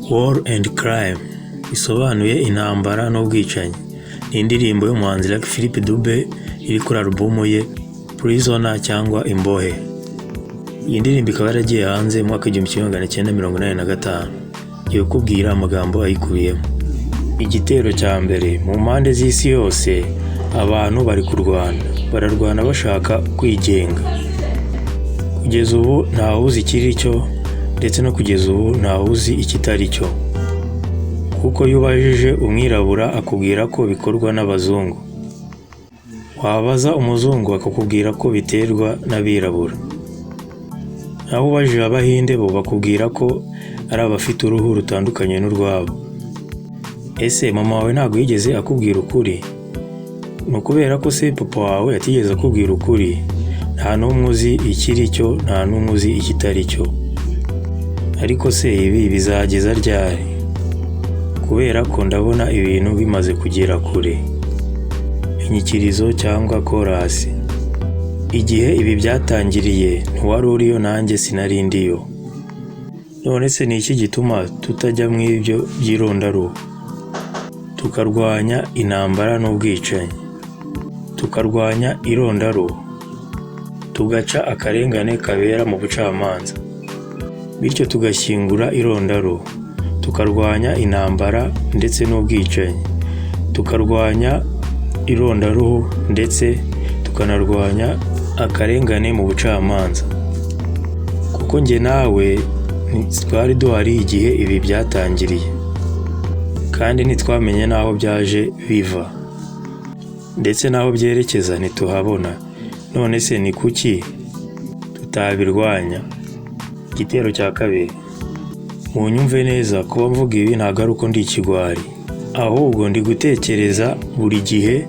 War and Crime bisobanuye intambara n'ubwicanyi. Ni indirimbo y'umuhanzi Lucky Philippe Dube iri kuri alubumu ye Prisoner cyangwa Imbohe. Iyi ndirimbo ikaba yaragiye hanze mu mwaka 1985. Ngiye kukubwira amagambo ayikubiyemo. Igitero cya mbere. Mu mpande z'isi yose abantu bari kurwana, bararwana bashaka kwigenga. Kugeza ubu ntawuzi ikiri cyo, ndetse no kugeza ubu ntawuzi ikitari cyo, kuko yubajije umwirabura akubwira ko bikorwa n'abazungu, wabaza umuzungu akakubwira ko biterwa n'abirabura, naho ubajije abahinde bo bakubwira ko ari abafite uruhu rutandukanye n'urwabo. Ese mama wawe ntabwo yigeze akubwira ukuri? Ni ukubera ko se papa wawe atigeze akubwira ukuri? Nta n'umwe uzi ikiri cyo, nta n'umwe uzi ikitari cyo. Ariko se ibi bizageza ryari? Kubera ko ndabona ibintu bimaze kugera kure. Inyikirizo cyangwa korasi. Igihe ibi byatangiriye ntiwari uriyo, nanjye sinari ndiyo. None se ni iki gituma tutajya mu ibyo by'irondaruhu, tukarwanya intambara n'ubwicanyi, tukarwanya irondaruhu, tugaca akarengane kabera mu bucamanza, bityo tugashyingura irondaruhu, tukarwanya intambara ndetse n'ubwicanyi, tukarwanya irondaruhu ndetse tukanarwanya akarengane mu bucamanza. Kuko njye nawe twari duhari igihe ibi byatangiriye, kandi ntitwamenye n'aho byaje biva, ndetse n'aho byerekeza ntituhabona. None se ni kuki tutabirwanya? Igitero cya kabiri. Munyumve neza, kuba mvuga ibi ntabwo ari uko ndi ikigwari, ahubwo ndi gutekereza buri gihe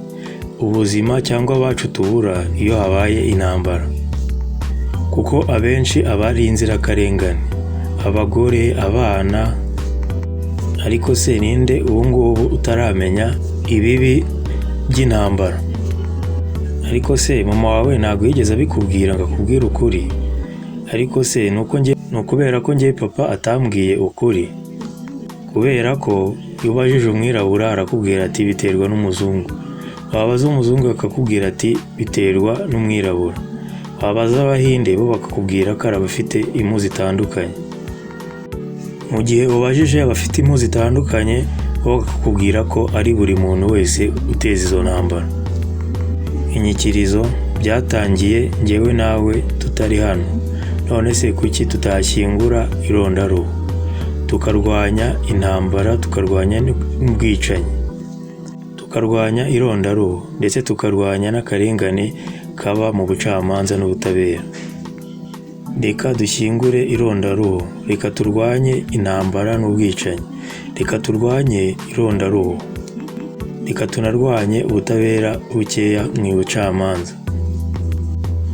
ubuzima cyangwa abacu tubura iyo habaye intambara, kuko abenshi aba ari inzirakarengane, abagore, abana. Ariko se ninde ubu ngubu utaramenya ibibi by'intambara? Ariko se mama wawe ntabwo yigeze abikubwira ngo akubwire ukuri? Ariko se ni ukubera ko njye papa atambwiye ukuri? Kubera ko iyo ubajije umwirabura arakubwira ati biterwa n'umuzungu, wabaza umuzungu akakubwira ati biterwa n'umwirabura, wabaza abahinde bo bakakubwira ko ari abafite impu zitandukanye. Mu gihe ubajije abafite impu zitandukanye bo bakakubwira ko ari buri muntu wese uteza izo ntambara. Inyikirizo byatangiye njyewe nawe tutari hano. None se kuki tutashyingura irondaruhu, tukarwanya intambara, tukarwanya n'ubwicanyi, tukarwanya irondaruhu ndetse tukarwanya n'akarengane kaba mu bucamanza n'ubutabera? Reka dushyingure irondaruhu, reka turwanye intambara n'ubwicanyi, reka turwanye irondaruhu, reka tunarwanye ubutabera bukeya mu bucamanza.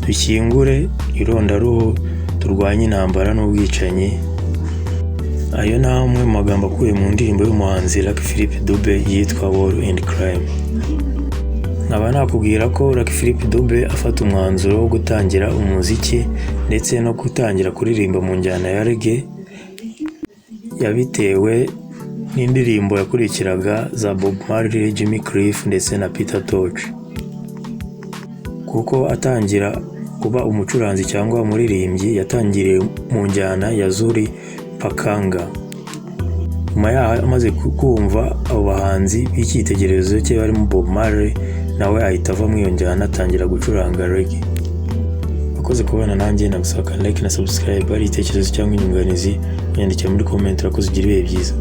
Dushyingure irondaruhu, turwanye intambara n'ubwicanyi. Ayo ni amwe mu magambo akuye mu ndirimbo y'umuhanzi Lucky Philippe Dube yitwa War and Crime. Nkaba nakubwira ko Lucky Philippe Dube afata umwanzuro wo gutangira umuziki ndetse no gutangira kuririmba mu njyana ya reggae yabitewe n'indirimbo yakurikiraga za Bob Marley, Jimmy Cliff ndetse na Peter Tosh. Kuko atangira kuba umucuranzi cyangwa umuririmbyi yatangiriye mu njyana ya Zuri Pakanga. Nyuma yaho amaze kumva abo bahanzi b'icyitegererezo cye barimo Bob Marley, nawe ahita ava mu iyo njyana atangira gucuranga reggae. Wakoze kubana nanjye, nagusaba like na subscribe. Ari igitekerezo cyangwa inyunganizi nyandikira muri comment. Urakoze, ugira ibihe byiza.